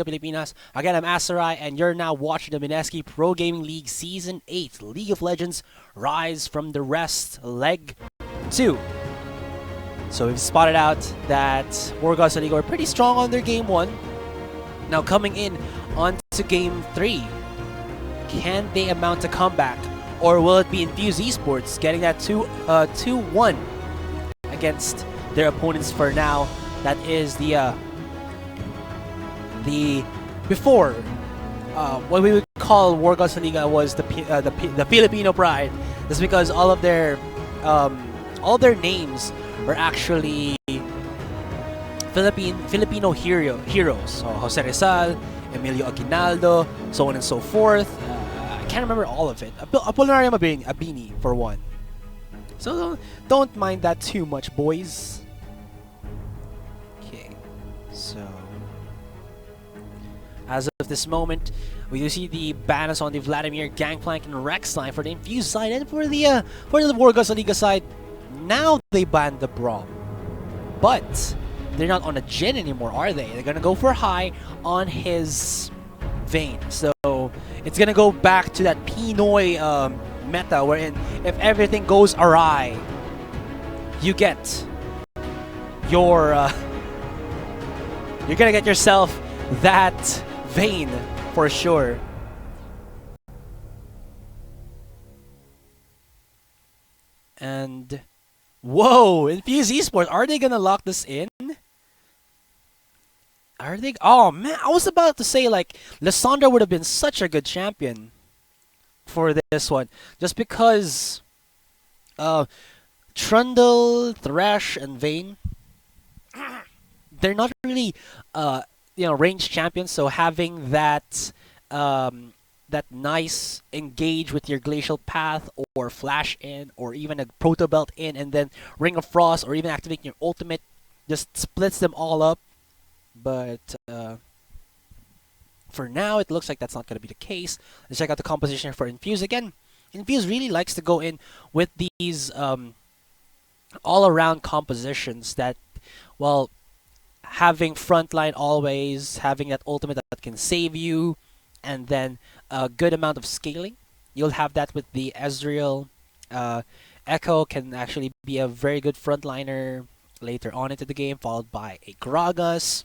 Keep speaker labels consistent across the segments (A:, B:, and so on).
A: Pilipinas. Again, I'm Asurai, and you're now watching the Mineski Pro Gaming League Season 8, League of Legends Rise from the Rest, Leg 2. So we've spotted out that Wargods.LLP are pretty strong on their Game 1. Now coming in onto Game 3, can they amount to comeback? Or will it be Infuzed eSports getting that 2-1 against their opponents for now? That is the before what we would call Wargods.LLP was the Filipino pride. That's because all their names were actually Filipino heroes. So Jose Rizal, Emilio Aguinaldo, so on and so forth. I can't remember all of it. Apolinario Mabini for one. So don't mind that too much, boys. Okay, so as of this moment, we do see the banners on the Vladimir, Gangplank, and Rex line for the Infused side, and for the Wargods.LLP side, now they banned the Braum. But they're not on a Jin anymore, are they? They're gonna go for high on his Vayne. So it's gonna go back to that Pinoy meta, wherein if everything goes awry, you get your you're gonna get yourself that Vayne for sure. And whoa, Infused eSports, are they gonna lock this in? Are they? Oh man, I was about to say like Lysandra would have been such a good champion for this one, just because Trundle, Thresh, and Vayne, they're not really range champions, so having that that nice engage with your Glacial Path or Flash in or even a Proto Belt in and then Ring of Frost or even activating your ultimate just splits them all up. But for now, it looks like that's not going to be the case. Let's check out the composition for Infuse again. Infuse really likes to go in with these all-around compositions that, well, having frontline always, having that ultimate that can save you, and then a good amount of scaling. You'll have that with the Ezreal. Echo can actually be a very good frontliner later on into the game, followed by a Gragas.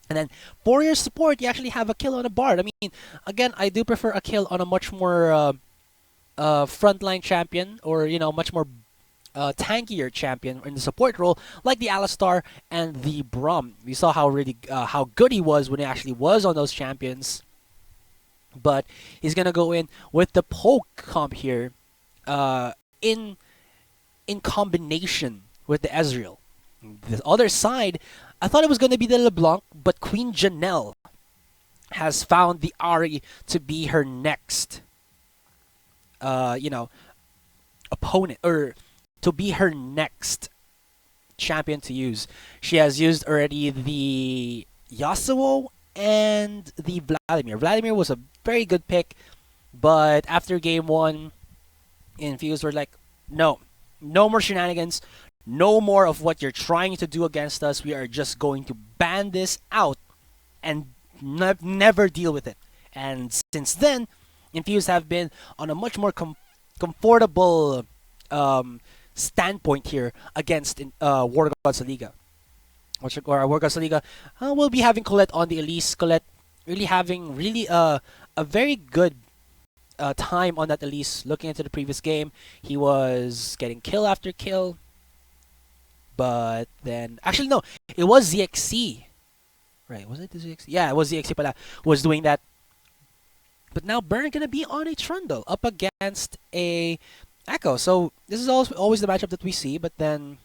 A: And then for your support, you actually have a kill on a Bard. I mean, again, I do prefer a kill on a much more frontline champion, or much more tankier champion in the support role, like the Alistar and the Braum. We saw how good he was when he actually was on those champions. But he's gonna go in with the poke comp here, in combination with the Ezreal. The other side, I thought it was gonna be the LeBlanc, but Queen Janelle has found the Ahri to be her next, opponent, or to be her next champion to use. She has used already the Yasuo and the Vladimir. Vladimir was a very good pick, but after Game 1, Infused were like, no more shenanigans, no more of what you're trying to do against us. We are just going to ban this out and never deal with it. And since then, Infused have been on a much more comfortable standpoint here against Wargods.LLP. Wargods.LLP will be having Colette on the Elise. Colette really having a very good time on that Elise. Looking into the previous game, he was getting kill after kill. But then, actually no, it was ZXC. Right, was it the ZXC? Yeah, it was ZXC pala, was doing that. But now Burn gonna be on a Trundle up against a Echo. So this is always the matchup that we see, but then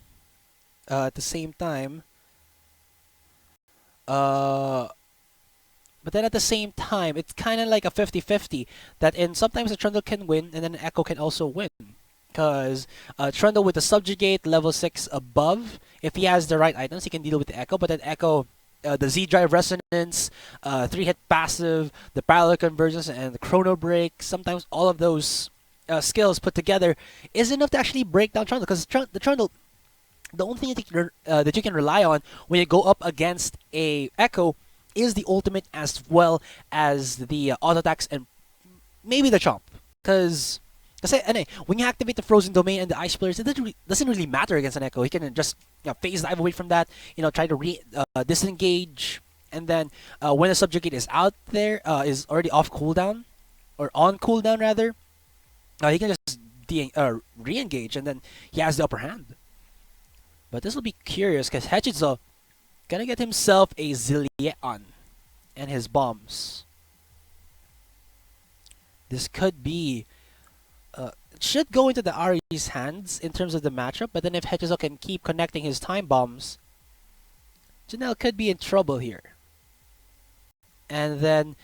A: at the same time, it's kind of like a 50-50 that sometimes the Trundle can win and then Echo can also win. Because Trundle with the Subjugate, level 6 above, if he has the right items, he can deal with the Echo. But then Echo, the Z-Drive Resonance, 3-hit passive, the Parallel Convergence, and the Chrono Break, sometimes all of those skills put together is enough to actually break down Trundle. Because the Trundle, the only thing that you can rely on when you go up against a Echo is the ultimate as well as the auto attacks and maybe the chomp. Because when you activate the frozen domain and the ice pillars, it doesn't really matter against an Echo. He can just phase dive away from that, try to disengage, and then when the subjugate is out there, is already off cooldown, or on cooldown rather, he can just re-engage, and then he has the upper hand. But this will be curious because Hechizo gonna get himself a Zilean and his bombs. This could be it should go into the Ari's hands in terms of the matchup, but then if Hechizo can keep connecting his time bombs, Janelle could be in trouble here. And then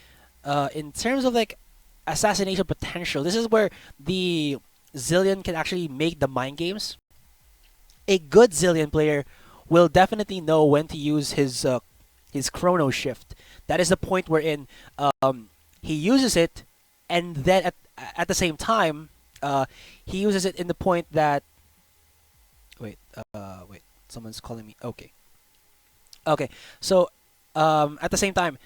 A: in terms of like assassination potential, this is where the Zilean can actually make the mind games. A good Zilean player will definitely know when to use his chrono shift. That is the point wherein he uses it, and then at the same time he uses it in the point that wait, someone's calling me. Okay, so at the same time,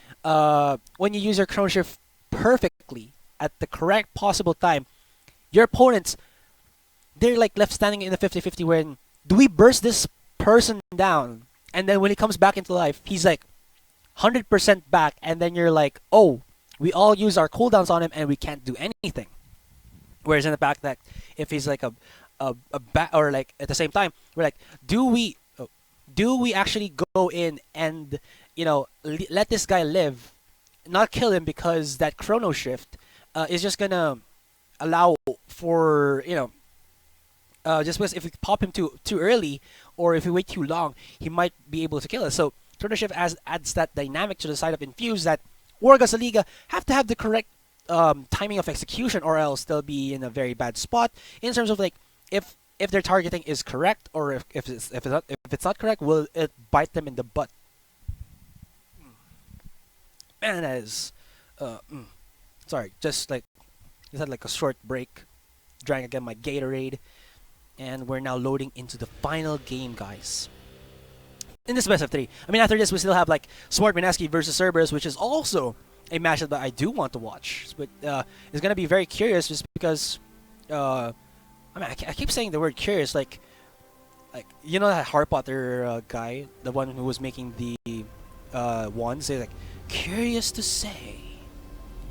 A: when you use your chrono shift perfectly at the correct possible time, your opponents, they're like left standing in the 50-50 when do we burst this person down, and then when he comes back into life, he's like 100% back, and then you're like, oh, we all use our cooldowns on him and we can't do anything. Whereas in the fact that if he's like or like at the same time, we're like, do we actually go in and let this guy live, not kill him, because that chrono shift is just gonna allow for just because if we pop him too early, or if we wait too long, he might be able to kill us. So chrono shift adds that dynamic to the side of Infuse that Wargods.LLP have to have the correct timing of execution, or else they'll be in a very bad spot in terms of like if their targeting is correct, or if it's not correct, will it bite them in the butt. Man, that is sorry, just had like a short break, drank again my Gatorade, and we're now loading into the final game, guys. In this best of 3. I mean, after this, we still have like Smart Mineski versus Cerberus, which is also a matchup that I do want to watch. But it's gonna be very curious, just because I keep saying the word curious, like that Harry Potter guy, the one who was making the wands, say like curious to say,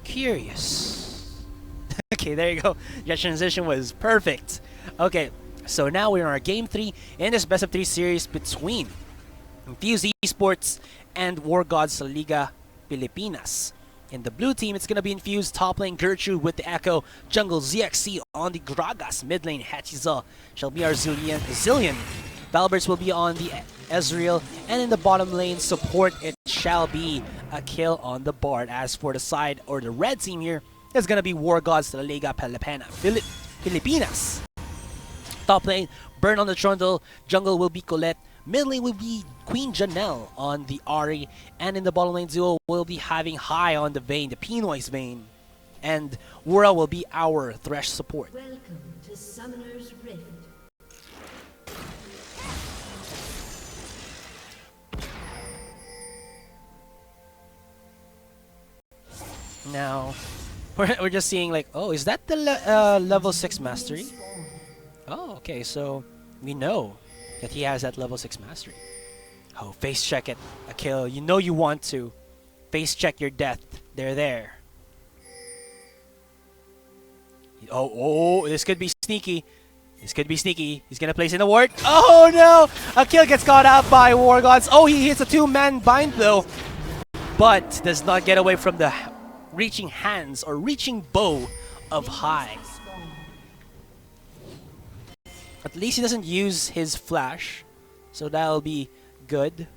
A: curious. Okay, there you go. Your transition was perfect. Okay, so now we're in our game 3 in this best of 3 series between Infuzed eSports and Wargods Liga Pilipinas. In the blue team, it's going to be Infused, top lane Gertrude with the Echo, jungle ZXC on the Gragas, mid lane Hechizo shall be our Zillion. Valberts will be on the Ezreal, and in the bottom lane support, it shall be a kill on the Bard. As for the side, or the red team here, it's going to be Wargods Liga Pilipinas. Top lane, Burn on the Trundle, jungle will be Colette, mid lane will be Queen Janelle on the Ahri, and in the bottom lane duo will be having High on the Vayne, the Pinoy's Vayne, and Wura will be our Thresh support.
B: Welcome to Summoner's Rift.
A: Now, we're just seeing like, oh, is that the level 6 mastery? Oh, okay, so we know that he has that level 6 mastery. Oh, face check it, a kill. You know you want to. Face check your death. They're there. Oh, this could be sneaky. This could be sneaky. He's gonna place in a ward. Oh no! A kill gets caught out by Wargods. Oh, he hits a 2-man bind though, but does not get away from the reaching hands or reaching bow of High. At least he doesn't use his flash, so that'll be good.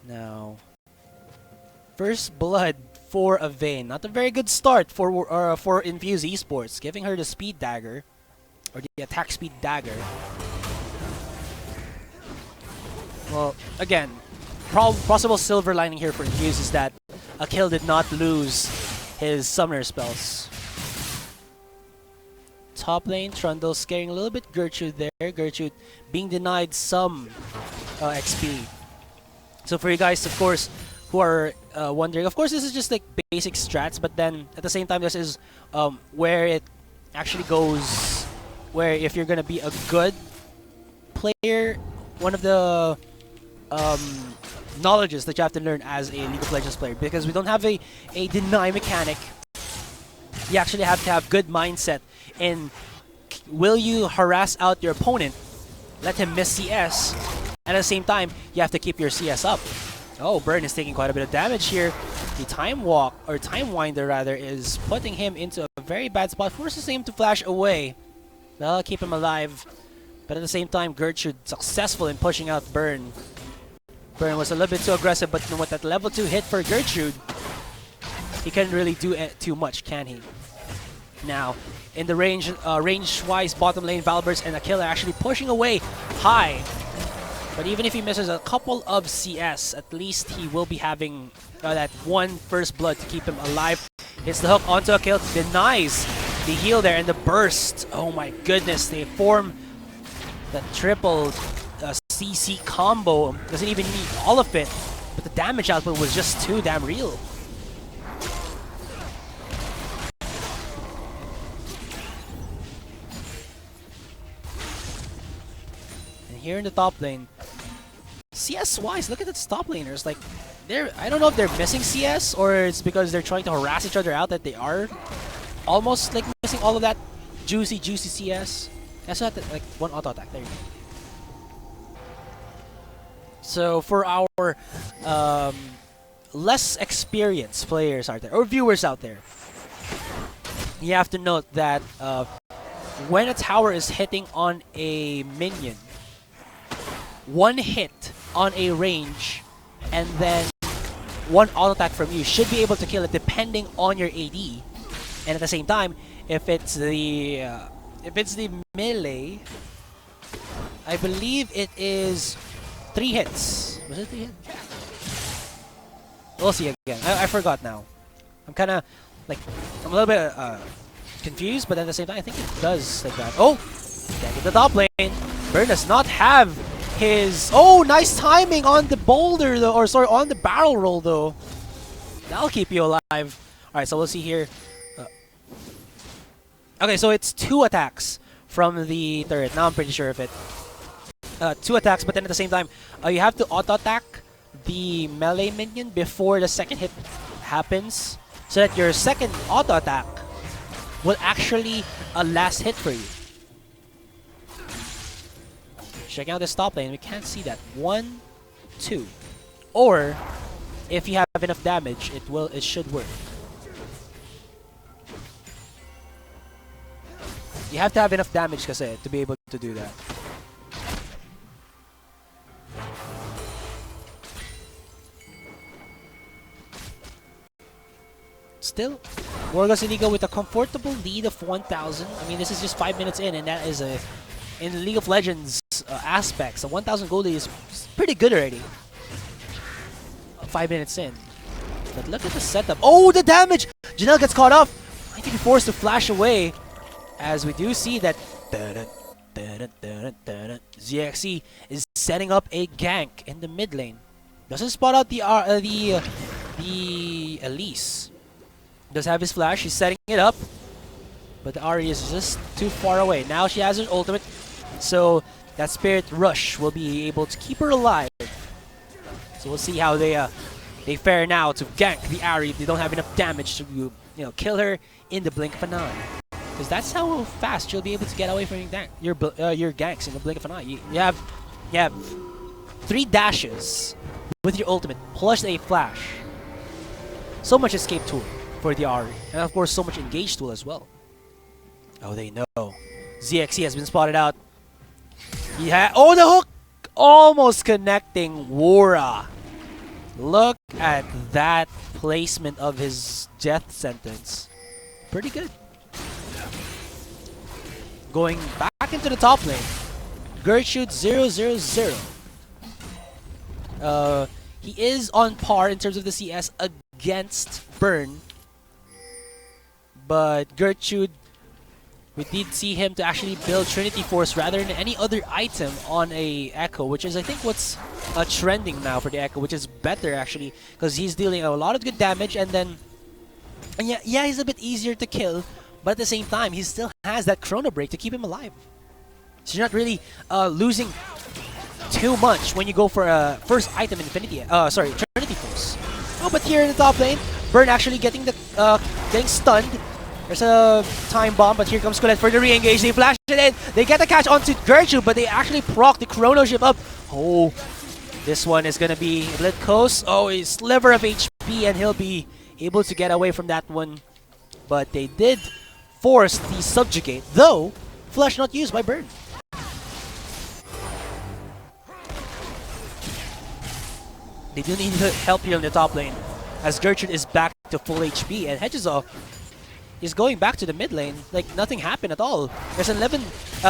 A: Now, first blood for a Vayne. Not a very good start for Infused eSports, giving her the speed dagger, or the attack speed dagger. Well, again, possible silver lining here for Infused is that Akil did not lose his summoner spells. Top lane, Trundle scaring a little bit Gertrude there. Gertrude being denied some XP. So for you guys, of course, who are wondering, of course, this is just like basic strats, but then at the same time, this is where it actually goes, where if you're gonna be a good player, one of the knowledges that you have to learn as a League of Legends player, because we don't have a deny mechanic. You actually have to have good mindset in, will you harass out your opponent, let him miss CS, and at the same time, you have to keep your CS up. Oh, Burn is taking quite a bit of damage here. The Time Walk, or Time Winder rather, is putting him into a very bad spot, forces him to flash away. That'll keep him alive. But at the same time, Gertrude successful in pushing out Burn. Burn was a little bit too aggressive, but with that level 2 hit for Gertrude, he can't really do too much, can he? Now, in the range-wise bottom lane, Valbers and Akil are actually pushing away high. But even if he misses a couple of CS, at least he will be having that one first blood to keep him alive. Hits the hook onto Akil, denies the heal there, and the burst. Oh my goodness, they form the triple CC combo. Doesn't even need all of it, but the damage output was just too damn real. And here in the top lane, CS-wise, look at the top laners. Like, I don't know if they're missing CS or it's because they're trying to harass each other out that they are almost like missing all of that juicy CS. That's not like one auto attack. There you go. So for our less experienced players out there, or viewers out there, you have to note that when a tower is hitting on a minion, one hit on a range and then one auto attack from you should be able to kill it depending on your AD. And at the same time, if it's the melee, I believe it is 3 hits. Was it 3 hits? We'll see again. I forgot now. I'm kind of like, I'm a little bit confused, but at the same time, I think it does like that. Oh, back in the top lane. Burn does not have his. Oh, nice timing on the boulder though, or sorry, on the barrel roll though. That'll keep you alive. All right, so we'll see here. Okay, so it's 2 attacks from the turret. Now I'm pretty sure of it. 2 attacks, but then at the same time, you have to auto-attack the melee minion before the second hit happens, so that your second auto-attack will actually a last hit for you. Checking out this top lane, we can't see that. 1, 2. Or, if you have enough damage, it should work. You have to have enough damage kasi to be able to do that. Still, Wargods.LLP with a comfortable lead of 1,000. I mean, this is just 5 minutes in, and that is in League of Legends aspects, a 1,000 gold lead is pretty good already. 5 minutes in. But look at the setup. Oh, the damage! Janelle gets caught off. Might be forced to flash away. As we do see that ZXC is setting up a gank in the mid lane. Doesn't spot out the Elise. Does have his flash. He's setting it up, but the Ahri is just too far away. Now she has her ultimate, so that Spirit Rush will be able to keep her alive. So we'll see how they fare now to gank the Ahri if they don't have enough damage to kill her in the blink of an eye. Because that's how fast you'll be able to get away from your ganks in the blink of an eye. You have 3 dashes with your ultimate plus a flash. So much escape tool for the Ahri, and of course so much engage tool as well. Oh, they know. ZXC has been spotted out. Oh, the hook! Almost connecting Wora. Look at that placement of his death sentence. Pretty good. Going back into the top lane. Gertrude 0-0-0. He is on par in terms of the CS against Burn. But Gertrude We did see him to actually build Trinity Force rather than any other item on a Echo, which is I think what's trending now for the Echo, which is better actually, because he's dealing a lot of good damage, and then yeah, he's a bit easier to kill, but at the same time, he still has that Chrono Break to keep him alive. So you're not really losing too much when you go for a first item Trinity Force. Oh, but here in the top lane, Burn actually getting stunned. There's a time bomb, but here comes Colette for the re-engage. They flash it in. They get the catch onto Gertrude, but they actually proc the Chrono Ship up. Oh, this one is gonna be Litcos. Oh, a sliver of HP, and he'll be able to get away from that one. But they did force the Subjugate, though Flash not used by Burn. They do need help here in the top lane, as Gertrude is back to full HP, and Hedgehog is going back to the mid lane like nothing happened at all. There's an 11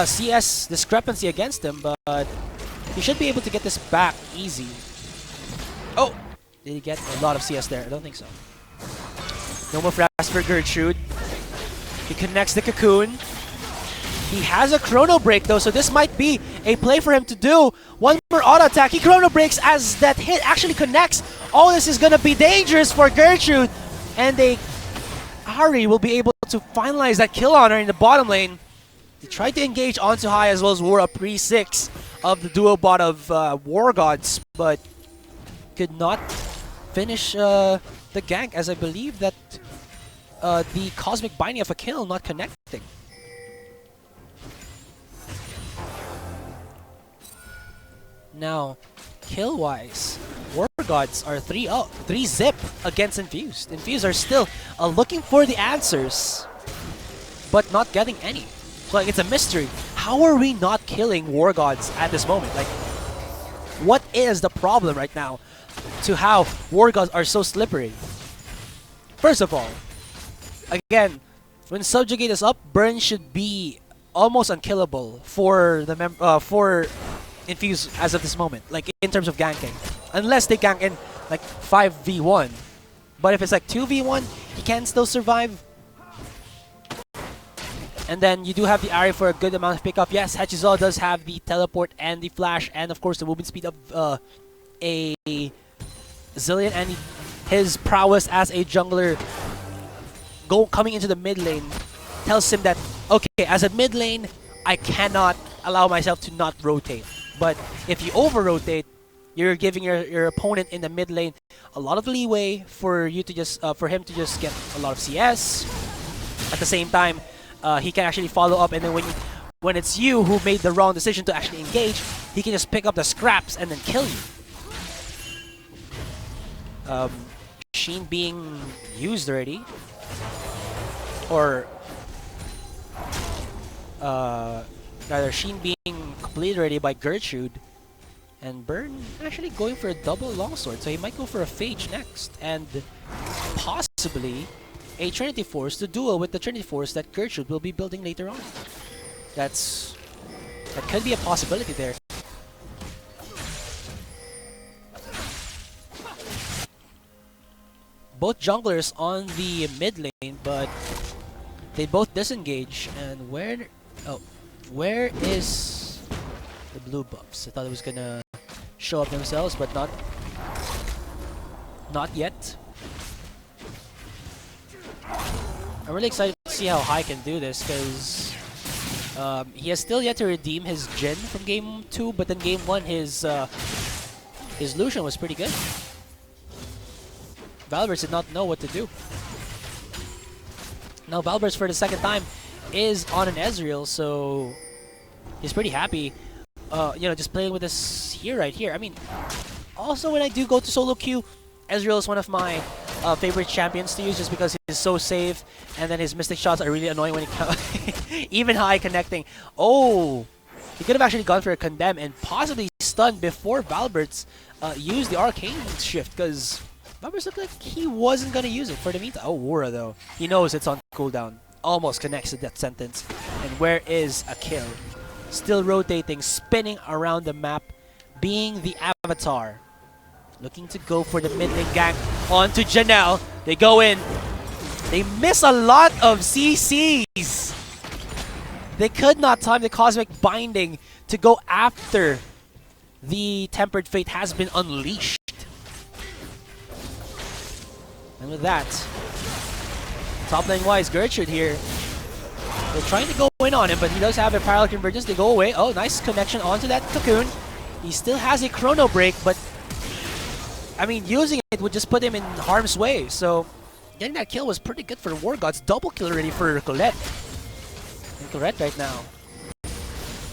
A: CS discrepancy against him, but he should be able to get this back easy. Oh! Did he get a lot of CS there? I don't think so. No more flash for Gertrude. He connects the Cocoon. He has a Chrono Break though, so this might be a play for him to do. One more auto attack. He Chrono Breaks as that hit actually connects. All this is gonna be dangerous for Gertrude, and Ari will be able to finalize that kill on her in the bottom lane. He tried to engage onto high as well as wore a pre-6 of the duo bot of Wargods, but could not finish the gank, as I believe that the Cosmic Binding of a kill not connecting. Now, kill-wise, Wargods are 3-zip against Infused. Infused are still looking for the answers, but not getting any. So like, it's a mystery. How are we not killing Wargods at this moment? Like, what is the problem right now to how Wargods are so slippery? First of all, again, when Subjugate is up, Burn should be almost unkillable for the for Infuse as of this moment, like in terms of ganking, unless they gank in like 5v1. But if it's like 2v1, he can still survive. And then you do have the Ari for a good amount of pickup. Yes, Hechizal does have the teleport and the flash, and of course the movement speed of a Zillion, and his prowess as a jungler coming into the mid lane tells him that, okay, as a mid lane, I cannot allow myself to not rotate. But if you over-rotate, you're giving your opponent in the mid lane a lot of leeway for you to just for him to just get a lot of CS. At the same time, he can actually follow up, and then when it's you who made the wrong decision to actually engage, he can just pick up the scraps and then kill you. Sheen being used already, or rather Sheen being completed already by Gertrude, and Burn actually going for a double longsword, so he might go for a Phage next, and possibly a Trinity Force to duel with the Trinity Force that Gertrude will be building later on. That could be a possibility there. Both junglers on the mid lane, but they both disengage. And where is the blue buffs? I thought it was gonna show up themselves, but not yet. I'm really excited to see how High can do this, because he has still yet to redeem his Jhin from Game 2, but then Game 1 his Lucian was pretty good. Valverse did not know what to do. Now Valverse for the second time is on an Ezreal, so he's pretty happy. You know, just playing with this here, right here. I mean, also when I do go to solo queue, Ezreal is one of my favorite champions to use, just because he's so safe, and then his mystic shots are really annoying when he even High connecting. Oh, he could have actually gone for a condemn and possibly stunned before Valbert's used the arcane shift, because Valbert's looked like he wasn't gonna use it for the meantime. Oh, Wura though, he knows it's on cooldown. Almost connects the death sentence. And where is a kill? Still rotating, spinning around the map, being the avatar. Looking to go for the mid lane gank onto Janelle. They go in. They miss a lot of CCs. They could not time the Cosmic Binding to go after the Tempered Fate has been unleashed. And with that, top lane wise, Gertrude here. They're trying to go in on him, but he does have a Parallel Convergence. They go away. Oh, nice connection onto that Cocoon. He still has a Chrono Break, but I mean, using it would just put him in harm's way. So getting that kill was pretty good for Wargods. Double kill already for Colette. And Colette right now,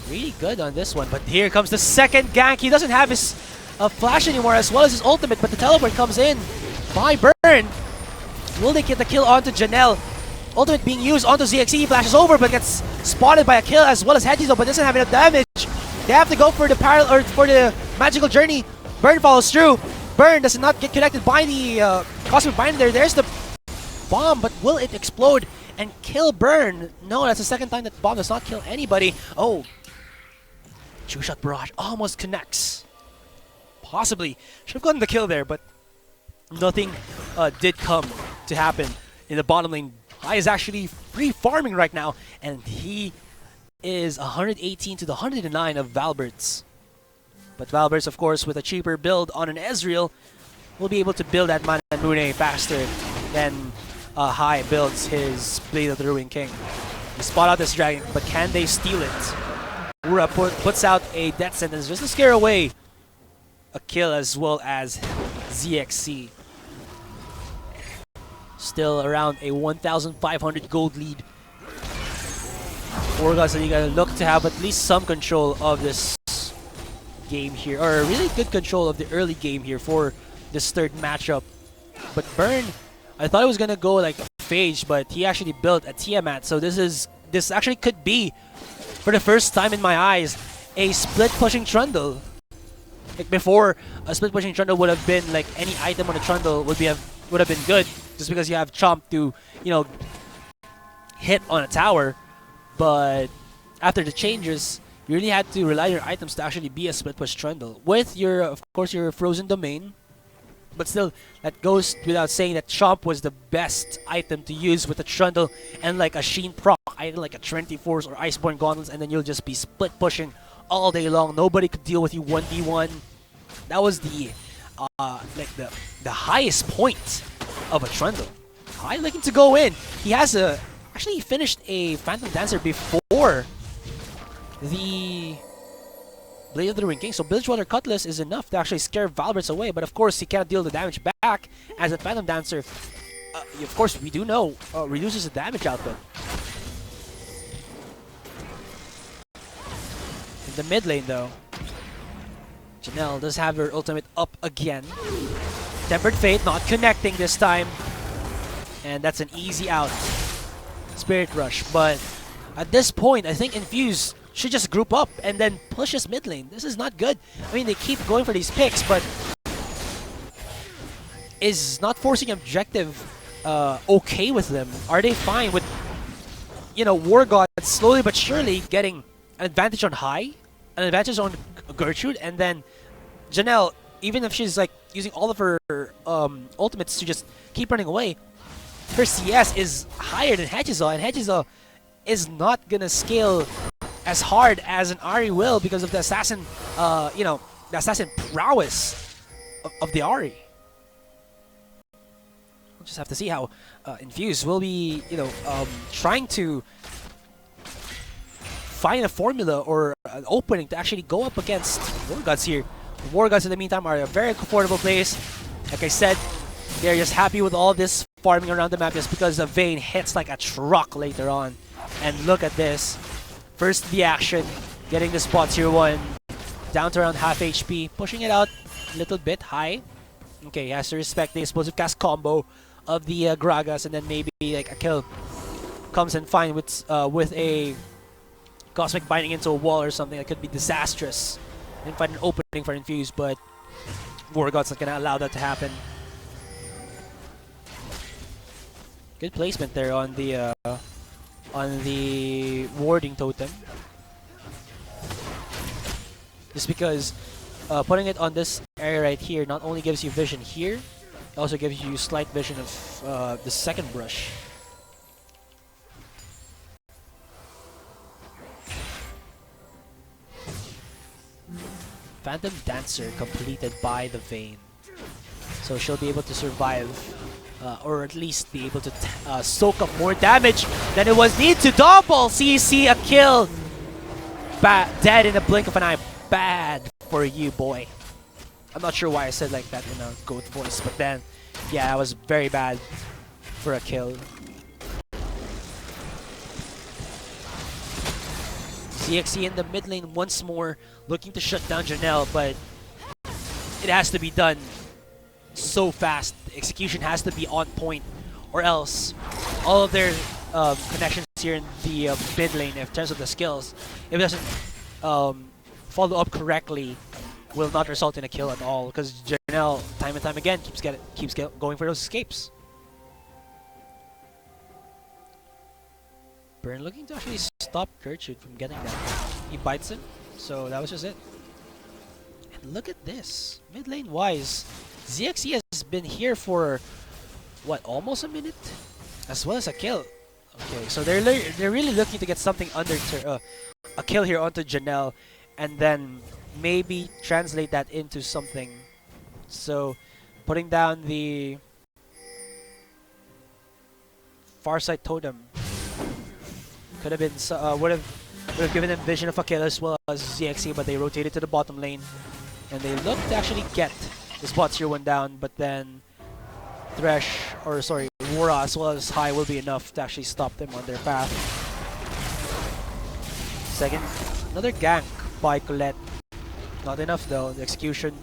A: really good on this one. But here comes the second gank. He doesn't have his flash anymore, as well as his ultimate, but the teleport comes in by Burn. Will they get the kill onto Janelle? Ultimate being used onto ZXE. He flashes over, but gets spotted by a kill, as well as Hedgies, but doesn't have enough damage. They have to go for the parallel or for the magical journey. Burn follows through. Burn does not get connected by the Cosmic Binder. There's the bomb, but will it explode and kill Burn? No, that's the second time that bomb does not kill anybody. Oh, two-shot barrage almost connects. Possibly should have gotten the kill there, but nothing did come to happen in the bottom lane. Hai is actually free farming right now, and he is 118 to the 109 of Valbert's. But Valbert's, of course, with a cheaper build on an Ezreal, will be able to build that Mana and Mune faster than Hai builds his Blade of the Ruined King. They spot out this dragon, but can they steal it? Ura puts out a death sentence just to scare away a kill, as well as ZXC. Still around a 1,500 gold lead. Wargods are going to look to have at least some control of this game here, or really good control of the early game here for this third matchup. But Burn, I thought it was going to go like Phage, but he actually built a Tiamat. So this actually could be, for the first time in my eyes, a split pushing Trundle. Like before, a split pushing Trundle would have been like any item on a Trundle would have been good, just because you have Chomp to, you know, hit on a tower. But after the changes, you really had to rely on your items to actually be a split push Trundle. With your, of course, your Frozen Domain. But still, that goes without saying that Chomp was the best item to use with a Trundle and like a Sheen proc item like a Trinity Force or Iceborne Gauntlets, and then you'll just be split pushing all day long. Nobody could deal with you 1v1. That was the like the highest point of a Trundle. Hai looking to go in. He has actually finished a Phantom Dancer before the Blade of the Ruined King, so Bilgewater Cutlass is enough to actually scare Valberts away, but of course he cannot deal the damage back as a Phantom Dancer, of course we do know, reduces the damage output. In the mid lane though, Janelle does have her ultimate up again. Tempered Fate not connecting this time, and that's an easy out. Spirit Rush, but at this point I think Infuse should just group up and then push his mid lane. This is not good. I mean, they keep going for these picks, but is not forcing objective okay with them? Are they fine with, you know, Wargods slowly but surely getting an advantage on Hai, an advantage on Gertrude, and then Janelle, even if she's like using all of her ultimates to just keep running away, her CS is higher than Hedgisaw, and Hedgisaw is not gonna scale as hard as an Ahri will because of the assassin, you know, the assassin prowess of the Ahri. We'll just have to see how Infuse will be, you know, trying to find a formula or an opening to actually go up against Wargods here. The Wargods in the meantime are a very comfortable place. Like I said, they're just happy with all this farming around the map just because the Vayne hits like a truck later on. And look at this. First the action, getting the spot tier 1 down to around half HP, pushing it out a little bit high. Okay, he has to respect the explosive cast combo of the Gragas, and then maybe like a kill comes in fine with a Cosmic Binding into a wall or something that could be disastrous. And find an opening for Infuse, but Wargod's not gonna allow that to happen. Good placement there on the warding totem. Just because putting it on this area right here not only gives you vision here, it also gives you slight vision of the second brush. Phantom Dancer completed by the Vayne. So she'll be able to survive, or at least be able to soak up more damage than it was need to. Double CC, a kill. Dead in a blink of an eye. Bad for you, boy. I'm not sure why I said like that in a goat voice, but then, yeah, that was very bad for a kill. ZXC in the mid lane once more, looking to shut down Janelle, but it has to be done so fast. The execution has to be on point, or else all of their connections here in the mid lane, in terms of the skills, if it doesn't follow up correctly, will not result in a kill at all. Because Janelle, time and time again, keeps going for those escapes. Burn looking to actually stop Gertrude from getting that. He bites him, so that was just it. And look at this. Mid lane wise, ZXC has been here for, what, almost a minute? As well as a kill. Okay, so they're really looking to get something under a kill here onto Janelle, and then maybe translate that into something. So putting down the Farsight Totem could have been would have given them vision of a kill as well as ZXC, but they rotated to the bottom lane and they looked to actually get this bot tier 1 down, but then Wara as well as High will be enough to actually stop them on their path. Second, another gank by Colette. Not enough though. The execution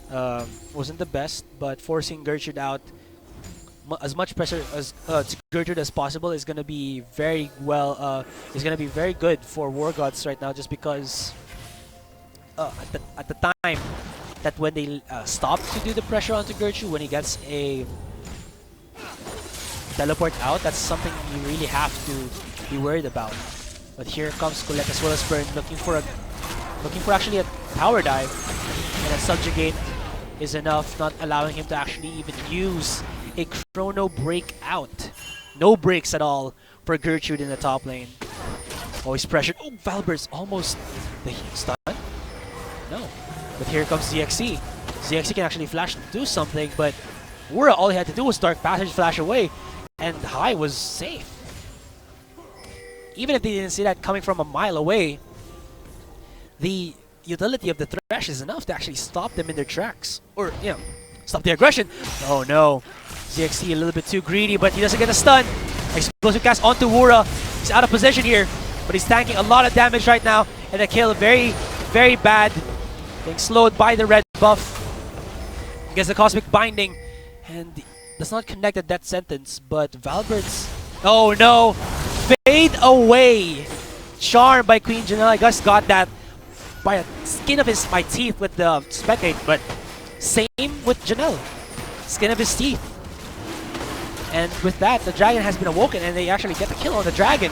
A: wasn't the best, but forcing Gertrude out as much pressure as to Gertrude as possible is gonna be very good for Wargods right now, just because at the time that when they stop to do the pressure onto Gertrude, when he gets a teleport out, that's something you really have to be worried about. But here comes Colette as well as Burn, looking for actually a power dive, and a subjugate is enough, not allowing him to actually even use a chrono break out. No breaks at all for Gertrude in the top lane. Oh, he's pressured. Oh, Valber's almost the stun. No, but here comes ZXC. ZXC can actually flash and do something, but Wura, all he had to do was Dark Passage, flash away, and High was safe. Even if they didn't see that coming from a mile away, the utility of the Thresh is enough to actually stop them in their tracks. Or, you know, stop the aggression. Oh no. ZXC a little bit too greedy, but he doesn't get a stun. Explosive cast onto Wura. He's out of position here, but he's tanking a lot of damage right now. And a kill, very, very bad. Being slowed by the red buff. Gets the Cosmic Binding. And does not connect the death sentence, but Valbert's... Oh no! Fade away! Charm by Queen Janelle. I just got that by a skin of my teeth with the Spectate, but same with Janelle. Skin of his teeth. And with that, the dragon has been awoken, and they actually get the kill on the dragon.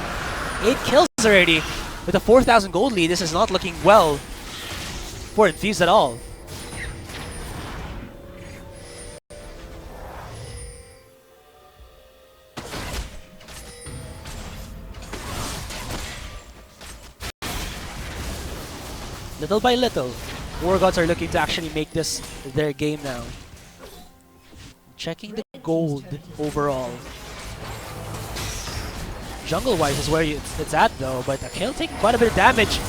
A: 8 kills already. With a 4,000 gold lead, this is not looking well for Infused at all. Little by little, Wargods are looking to actually make this their game now. Checking the gold overall. Jungle-wise is where it's at though, but Akil taking quite a bit of damage.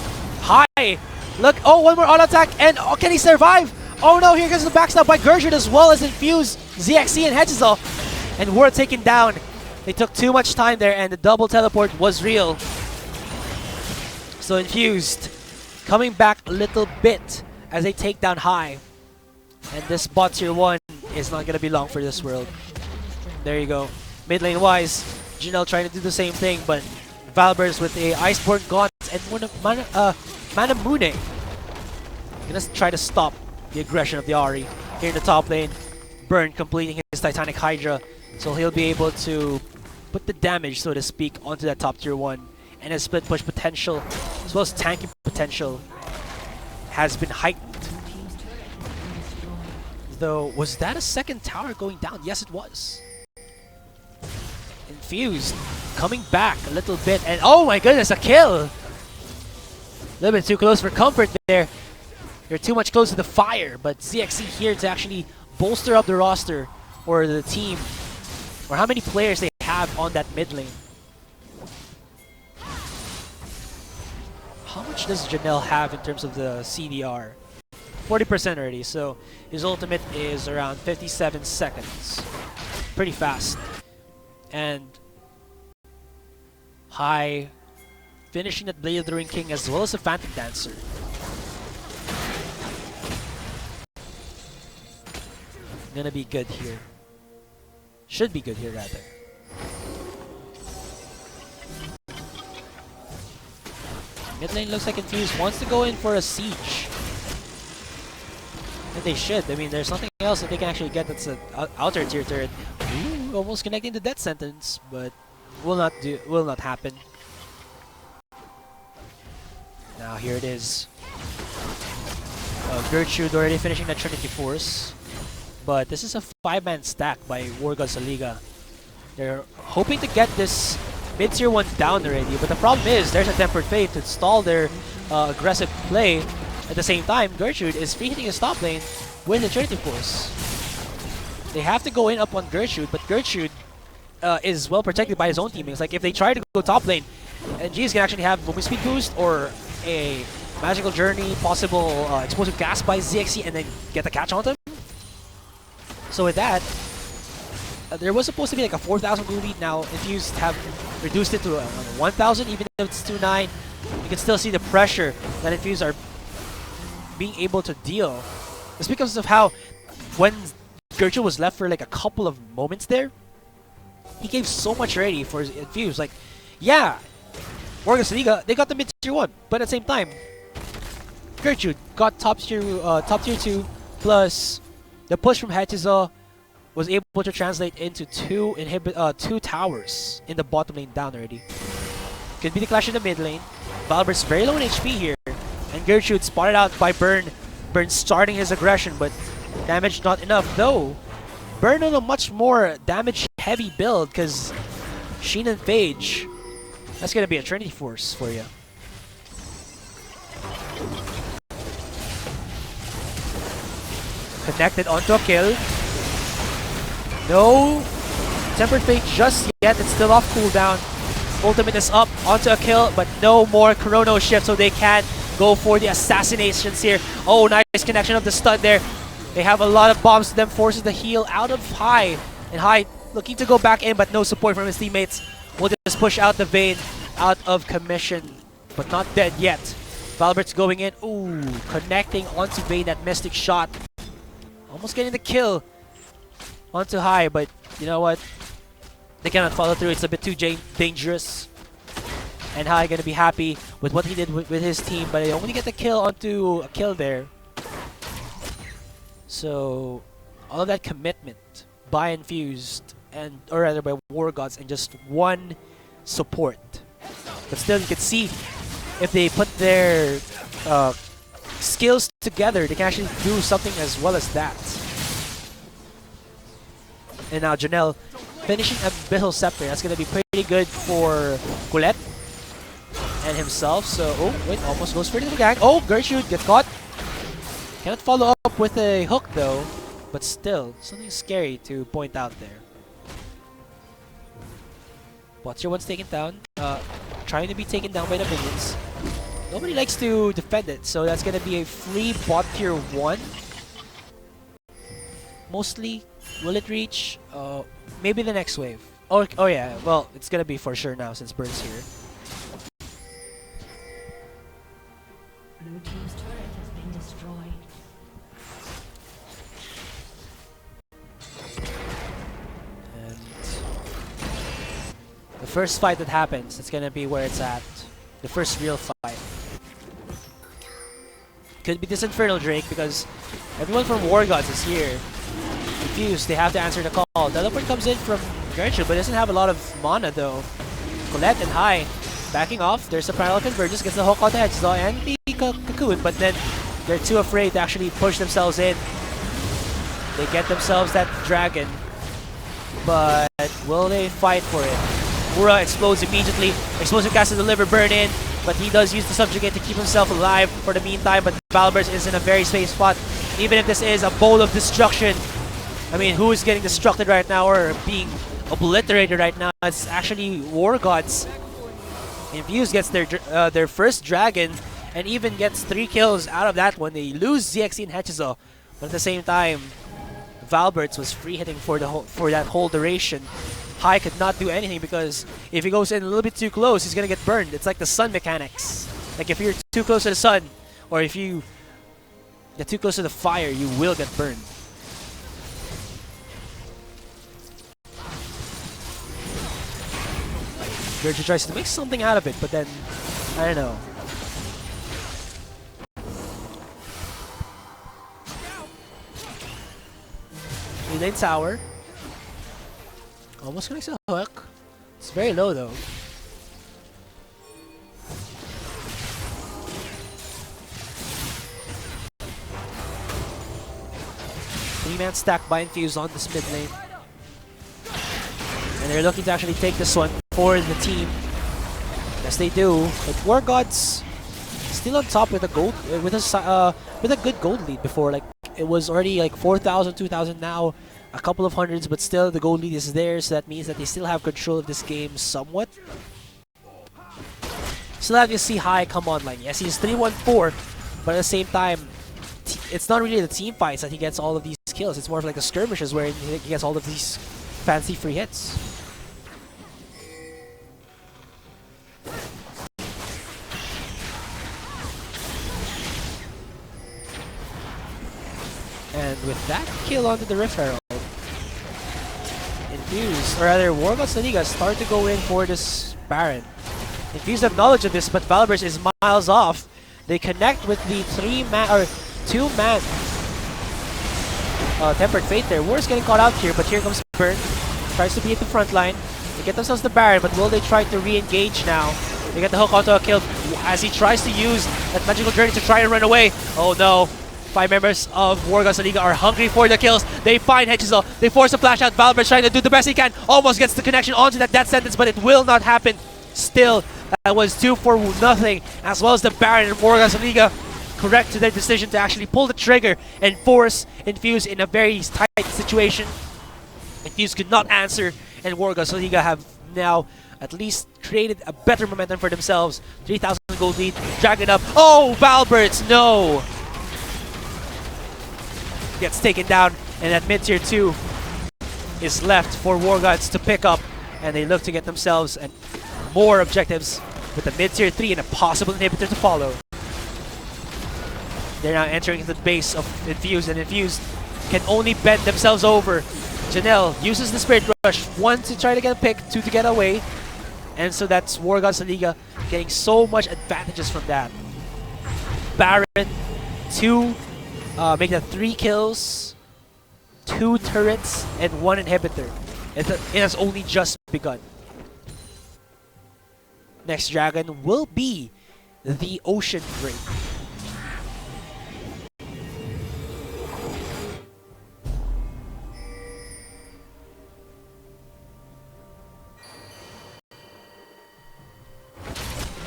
A: High! Look, oh, one more auto attack, and oh, can he survive? Oh no, here comes the backstab by Gertrude as well as Infused, ZXC, and hedges off. And Wara taken down. They took too much time there, and the double teleport was real. So Infused coming back a little bit as they take down High. And this bot tier 1 is not going to be long for this world. There you go. Mid lane wise, Janelle trying to do the same thing, but Valber's with a Iceborne Gauntlet and Manamune. Gonna try to stop the aggression of the Ahri here in the top lane. Burn completing his Titanic Hydra, so he'll be able to put the damage, so to speak, onto that top tier 1. And his split push potential, as well as tanking potential, has been heightened. Though, was that a second tower going down? Yes, it was. Infused, coming back a little bit, and oh my goodness, a kill! A little bit too close for comfort there. You're too much close to the fire, but ZXC here to actually bolster up the roster or the team, or how many players they have on that mid lane. How much does Janelle have in terms of the CDR? 40% already, so his ultimate is around 57 seconds. Pretty fast. And High finishing that Blade of the Ring King as well as a Phantom Dancer. Gonna be good here. Should be good here rather. Mid lane looks like Infused wants to go in for a siege. And they should. I mean, there's nothing else that they can actually get that's an outer tier turret. Ooh, almost connecting the death sentence, but will not happen. Now here it is. Gertrude already finishing that Trinity Force. But this is a 5-man stack by Wargods.LLP. They're hoping to get this mid-tier 1 down already, but the problem is there's a Tempered Fate to stall their aggressive play. At the same time, Gertrude is free hitting his top lane with the Trinity Force. They have to go in up on Gertrude, but Gertrude is well protected by his own teammates. Like if they try to go top lane, NGs can actually have movement speed boost or a magical journey, possible explosive gas by ZXC, and then get the catch on them. So with that, there was supposed to be like a 4,000 blue lead. Now Infused have reduced it to 1,000, even if it's 2-9. You can still see the pressure that Infused are being able to deal. It's because of how when Gertrude was left for like a couple of moments there, he gave so much already for Infused. Like, yeah, Wargods.LLP, they got the mid-tier 1, but at the same time, Gertrude got top tier 2, plus the push from Hachizo was able to translate into two towers in the bottom lane down already. Could be the clash in the mid lane. Valbert's very low in HP here, and Gertrude spotted out by Burn. Burn starting his aggression, but damage not enough though. Burn on a much more damage heavy build because Sheen and Phage. That's gonna be a Trinity Force for you. Connected onto a kill. No Tempered Fate just yet. It's still off cooldown. Ultimate is up onto a kill, but no more Chrono Shift, so they can go for the assassinations here. Oh, nice connection of the stun there. They have a lot of bombs to them, forces the heal out of High. And High looking to go back in, but no support from his teammates. Will just push out the Vayne out of commission, but not dead yet. Valbert's going in. Ooh, connecting onto Vayne, that Mystic shot. Almost getting the kill onto High, but you know what? They cannot follow through. It's a bit too dangerous. And High gonna be happy with what he did with his team, but they only get the kill onto a kill there. So all of that commitment by Infused, and or rather by Wargods, and just one support. But still, you can see if they put their skills together, they can actually do something as well as that. And now Janelle finishing Abyssal Scepter. That's going to be pretty good for Colette and himself. So, oh, wait, almost goes for the gang. Oh, Gertrude gets caught. Cannot follow up with a hook though, but still, something scary to point out there. Bottier one's taken down, trying to be taken down by the minions. Nobody likes to defend it, so that's gonna be a free bot tier 1. Mostly, will it reach? Maybe the next wave. Oh yeah, well, it's gonna be for sure now since Bird's here.
B: Blue team's turret has been destroyed.
A: And the first fight that happens, it's gonna be where it's at. The first real fight. Could be this Infernal Drake because everyone from Wargods is here. Confused, they have to answer the call. Teleport comes in from Gertrude, but doesn't have a lot of mana though. Colette and High backing off. There's a parallel convergence, gets the hook on the Hedgehog and the Cocoon, but then they're too afraid to actually push themselves in. They get themselves that dragon, but will they fight for it? Mura explodes immediately. Explosive cast to deliver, burn in. but he does use the subjugate to keep himself alive for the meantime. But Valbert is in a very safe spot. Even if this is a bowl of destruction, I mean, who is getting destructed right now or being obliterated right now? It's actually Wargods. Infused gets their first dragon and even gets 3 kills out of that one. They lose ZXC and Hechizo, but at the same time, Valberts was free hitting for that whole duration. Hai could not do anything because if he goes in a little bit too close, he's gonna get burned. It's like the sun mechanics. Like if you're too close to the sun, or if you get too close to the fire, you will get burned. Gertrude tries to make something out of it, but then, I don't know. Mid-lane tower. Almost connects a hook. It's very low though. Three-man stack by Infused on this mid lane. And they're looking to actually take this one for the team. Yes, they do. But Wargods still on top with a gold, with a good gold lead before. Like it was already like 4,000, 2,000 now, a couple of hundreds, but still the gold lead is there. So that means that they still have control of this game somewhat. Still have to see Hai come online. Yes, he's 3-1-4, but at the same time, it's not really the team fights that he gets all of these kills. It's more of like the skirmishes where he gets all of these fancy free hits. And with that kill onto the Rift Herald, Infused, or rather Wargods.LLP start to go in for this Baron. Infused have knowledge of this, but Valbers is miles off. They connect with the 2-man Tempered Fate there. War's getting caught out here, but here comes Burn. Tries to be at the front line. They get themselves the Baron, but will they try to re-engage now? They get the hook onto a kill as he tries to use that magical journey to try and run away. Oh no. 5 members of Wargods.LLP are hungry for the kills. They find Hechizo. They force a flash out. Valbert trying to do the best he can. Almost gets the connection onto that death sentence, but it will not happen. Still, that was 2 for nothing. As well as the Baron and Wargods.LLP correct to their decision to actually pull the trigger and force Infused in a very tight situation. Infused could not answer, and Wargods.LLP have now at least created a better momentum for themselves. 3,000 gold lead. Drag it up. Oh, Valberts, no! Gets taken down, and that mid-tier 2 is left for Wargods to pick up, and they look to get themselves and more objectives with the mid-tier 3 and a possible inhibitor to follow. They're now entering the base of Infused, and Infused can only bend themselves over. Janelle uses the Spirit Rush, 1 to try to get a pick, 2 to get away, and so that's Wargods.LLP getting so much advantages from that. Baron, 2 make that 3 kills, 2 turrets, and 1 inhibitor. It has only just begun. Next dragon will be the Ocean Drake.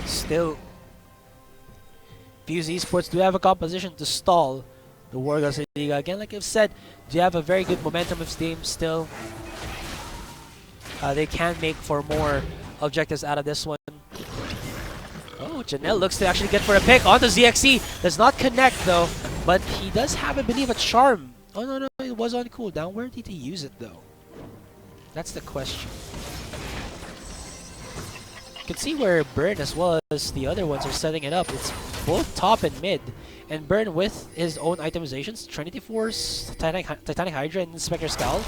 A: Still, Infuzed eSports do have a composition to stall the Wargods.LLP. Again, like I've said, they have a very good momentum of Steam still. They can make for more objectives out of this one. Oh, Janelle looks to actually get for a pick onto ZXC. Does not connect though, but he does have, I believe, a charm. Oh no, it was on cooldown. Where did he use it though? That's the question. You can see where Burn as well as the other ones are setting it up. It's both top and mid. And Burn with his own itemizations, Trinity Force, Titanic Hydra, and Spectre Scowl.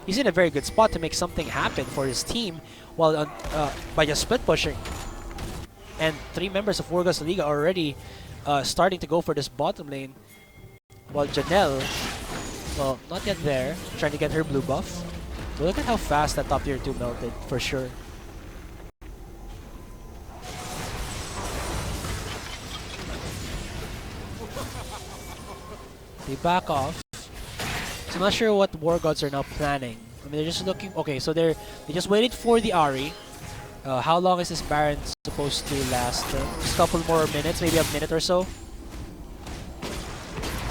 A: He's in a very good spot to make something happen for his team while by just split pushing. And 3 members of Wargods.LLP are already starting to go for this bottom lane. While Janelle, well, not yet there, trying to get her blue buff. But look at how fast that top tier 2 melted, for sure. They back off. So I'm not sure what Wargods are now planning. I mean, they're just looking. Okay, so they just waited for the Ahri. How long is this Baron supposed to last? Just a couple more minutes, maybe a minute or so.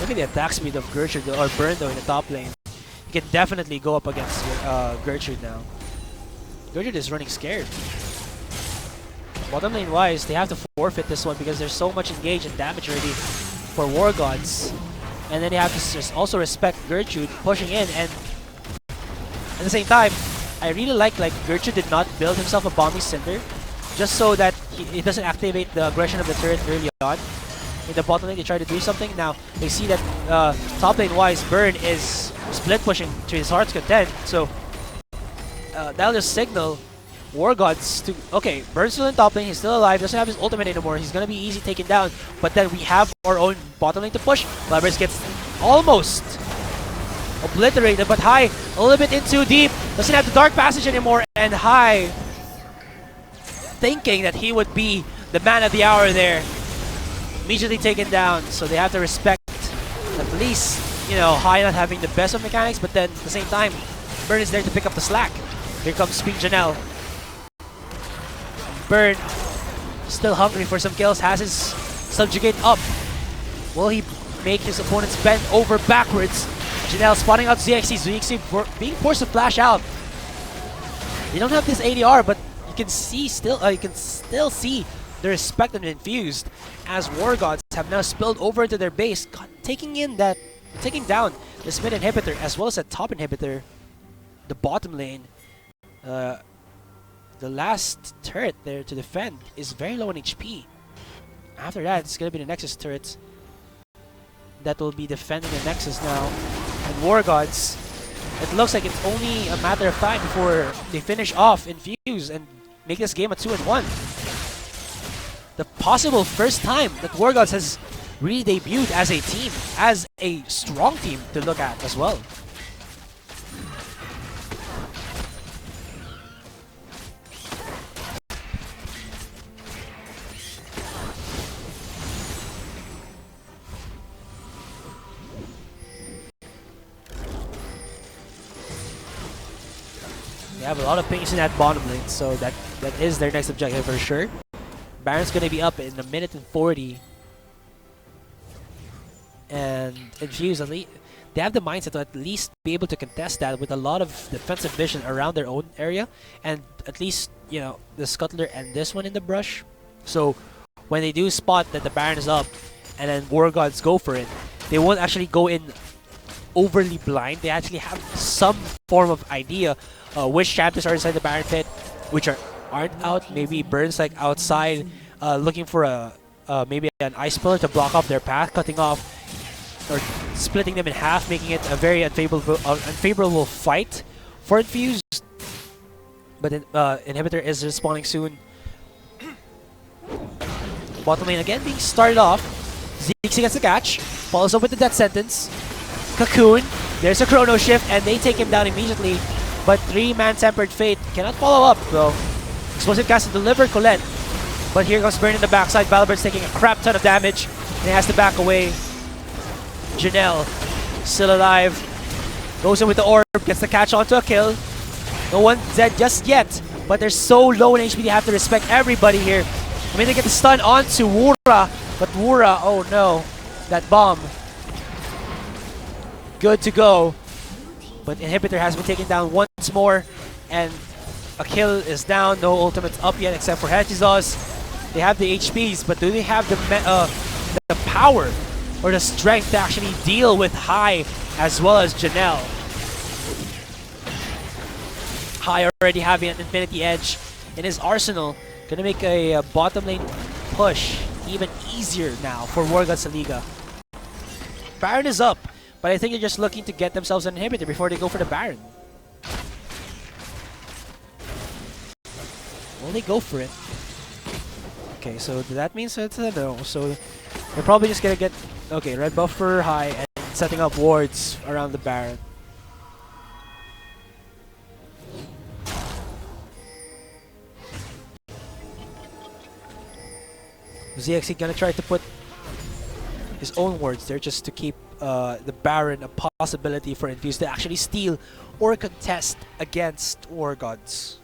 A: Look at the attack speed of Gertrude or Burn though in the top lane. He can definitely go up against Gertrude now. Gertrude is running scared. Bottom lane wise, they have to forfeit this one because there's so much engaged and damage already for Wargods. And then they have to just also respect Gertrude pushing in, and at the same time, I really like Gertrude did not build himself a Bombing Cinder just so that he doesn't activate the aggression of the turret early on. In the bottom lane, they try to do something. Now, they see that top lane wise, Burn is split pushing to his heart's content. So, that'll just signal Wargods to, okay, Burn's still in top lane, he's still alive, doesn't have his ultimate anymore, he's gonna be easy taken down. But then we have our own bottom lane to push. Labyrinth gets almost obliterated, but High a little bit in too deep, doesn't have the Dark Passage anymore, and High thinking that he would be the man of the hour there, immediately taken down. So they have to respect at least, you know, High not having the best of mechanics, but then at the same time, Burn is there to pick up the slack. Here comes Speed Janelle. Burn, still hungry for some kills, has his Subjugate up. Will he make his opponents bend over backwards? Janelle spotting out ZXC. ZXC being forced to flash out. You don't have this ADR, but you can see still, see the respect of Infused as Wargods have now spilled over into their base, taking down this mid inhibitor as well as the top inhibitor, the bottom lane. The last turret there to defend is very low on HP. After that, it's going to be the Nexus turret that will be defending the Nexus now. And Wargods, it looks like it's only a matter of time before they finish off Infuse and make this game a 2-1. The possible first time that Wargods has really debuted as a team, as a strong team to look at as well. They have a lot of pings in that bottom lane, so that is their next objective for sure. Baron's gonna be up in a minute and 40. And Infuse, at least, they have the mindset to at least be able to contest that with a lot of defensive vision around their own area. And at least, you know, the Scuttler and this one in the brush. So when they do spot that the Baron is up and then Wargods go for it, they won't actually go in overly blind. They actually have some form of idea which champions are inside the Baron pit, which aren't out. Maybe Burn's like outside looking for a maybe an ice pillar to block off their path, cutting off or splitting them in half, making it a very unfavorable fight for Infused. But Inhibitor is respawning soon. Bottom lane again being started off. Zixi gets the catch, follows up with the death sentence. Cocoon, there's a chrono shift, and they take him down immediately. But 3-man Tempered Fate cannot follow up though. Explosive cast to deliver Colette. But here comes Burn in the backside. Valiburn's taking a crap ton of damage, and he has to back away. Janelle, still alive. Goes in with the orb, gets the catch onto a kill. No one's dead just yet, but they're so low in HP, they have to respect everybody here. I mean, they get the stun onto Wura, but Wura, oh no, that bomb. Good to go. But Inhibitor has been taken down once more, and a kill is down. No ultimates up yet except for Hechizos. They have the HPs, but do they have the power or the strength to actually deal with High as well as Janelle? High already having an Infinity Edge in his arsenal. Gonna make a bottom lane push even easier now for Wargods.Liga. Baron is up, but I think they're just looking to get themselves an inhibitor before they go for the Baron. Will they go for it? Okay, so that means it's a no. So they're probably just gonna get, okay, red buff for High and setting up wards around the Baron. ZXC gonna try to put his own wards there just to keep the Baron a possibility for Infused to actually steal or contest against Wargods.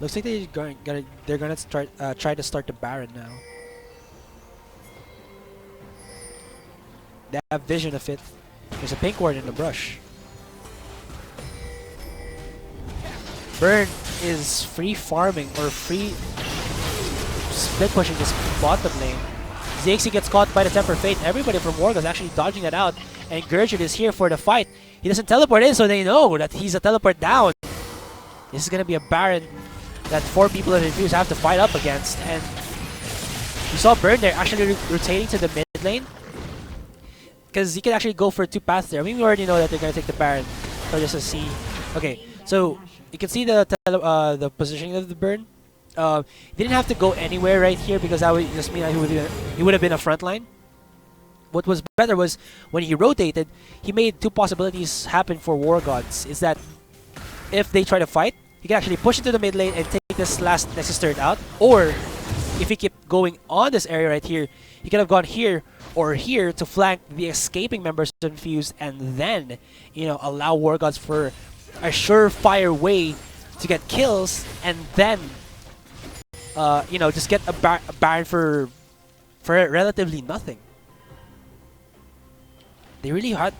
A: Looks like they're gonna start try to start the Baron now. They have vision of it. There's a pink ward in the brush. Burn is free farming or free split pushing this bottom lane. ZXC gets caught by the Temper Fate. Everybody from Wargods is actually dodging that out. And Gertrude is here for the fight. He doesn't teleport in, so they know that he's a teleport down. This is going to be a Baron that 4 people in Infuse have to fight up against. And you saw Burn there actually rotating to the mid lane. Because he can actually go for 2 paths there. I mean, we already know that they're going to take the Baron. So just to see. Okay, so you can see the positioning of the Burn. He didn't have to go anywhere right here because that would just mean that he would have been a frontline. What was better was when he rotated, he made 2 possibilities happen for Wargods. Is that if they try to fight, he can actually push into the mid lane and take this last Nexus turret out. Or if he kept going on this area right here, he could have gone here or here to flank the escaping members of Infused and then, you know, allow Wargods for a surefire way to get kills and then you know, just get a Baron for relatively nothing. They really had.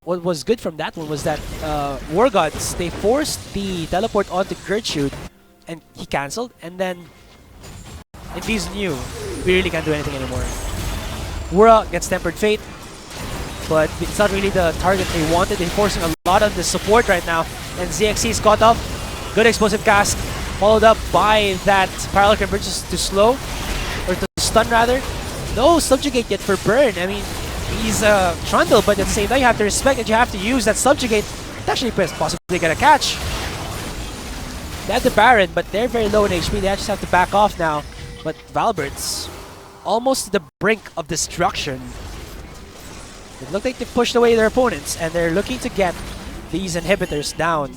A: What was good from that one was that Wargods, they forced the teleport onto Gertrude and he cancelled, and then Infuse knew we really can't do anything anymore. Wura gets Tempered Fate, but it's not really the target they wanted. They're forcing a lot of the support right now, and ZXC is caught up. Good explosive cast. Followed up by that Parallel Convergence to slow, or to stun rather. No subjugate yet for Burn. I mean, he's Trundle, but at the same time you have to respect that you have to use that subjugate to actually possibly get a catch. They have the Baron, but they're very low in HP. They just have to back off now. But Valbert's almost to the brink of destruction. It looked like they pushed away their opponents, and they're looking to get these inhibitors down.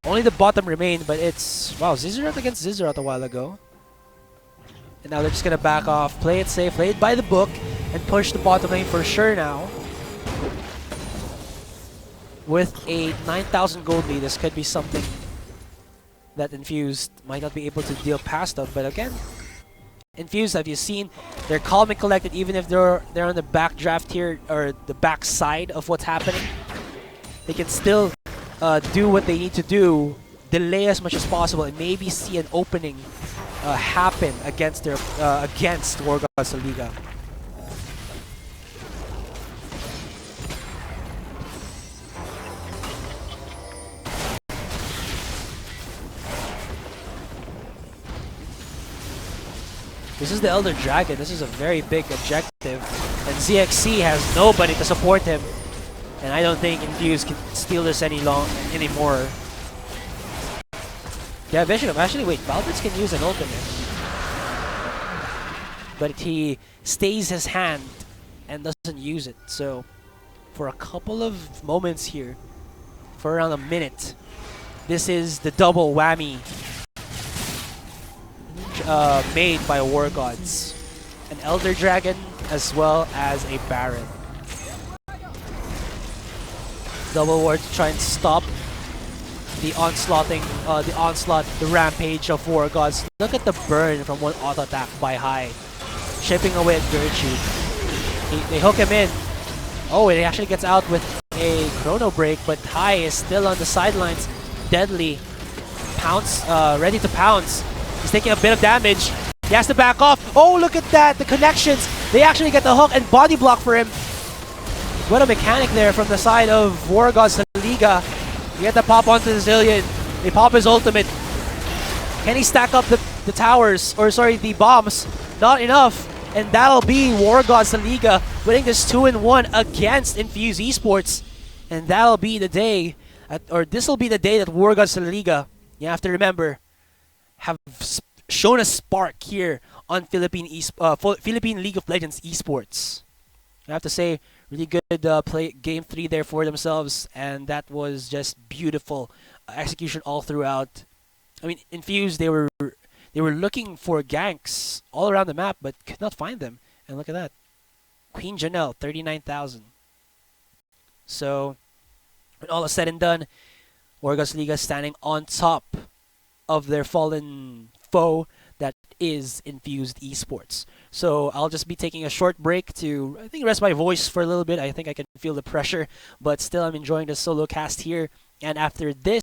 A: Only the bottom remained, but it's... Wow, Zizzaroth against Zizzaroth a while ago. And now they're just gonna back off, play it safe, play it by the book, and push the bottom lane for sure now. With a 9,000 gold lead, this could be something that Infused might not be able to deal past of. But again, Infused, have you seen? They're calm and collected even if they're on the back draft here, or the back side of what's happening. They can still do what they need to do, delay as much as possible, and maybe see an opening happen against their against Wargods.LLP. This is the Elder Dragon. This is a very big objective, and ZXC has nobody to support him. And I don't think Infuse can steal this anymore. Yeah, Vision of actually wait, Valberts can use an ultimate. But he stays his hand and doesn't use it. So for a couple of moments here, for around a minute, this is the double whammy made by Wargods. An Elder Dragon as well as a Baron. Double ward to try and stop the onslaught, the rampage of Wargods. Look at the burn from one auto attack by High, chipping away at Gertrude. They hook him in. Oh, it actually gets out with a chrono break, but High is still on the sidelines. Deadly pounce, ready to pounce. He's taking a bit of damage. He has to back off. Oh, look at that! The connections. They actually get the hook and body block for him. What a mechanic there from the side of Wargods.LLP. You get the pop onto the Zillion. They pop his ultimate. Can he stack up the towers? Or sorry, the bombs? Not enough. And that'll be Wargods.LLP winning this 2-1 against Infuzed eSports. And that'll be the day, or this will be the day that Wargods.LLP, you have to remember, have shown a spark here on Philippine League of Legends esports. I have to say, really good game 3 there for themselves, and that was just beautiful execution all throughout. I mean, Infused, they were looking for ganks all around the map, but could not find them. And look at that, Queen Janelle, 39,000. So, when all is said and done, Wargods.LLP standing on top of their fallen foe that is Infused eSports. So I'll just be taking a short break to, I think, rest my voice for a little bit. I think I can feel the pressure, but still I'm enjoying the solo cast here. And after this,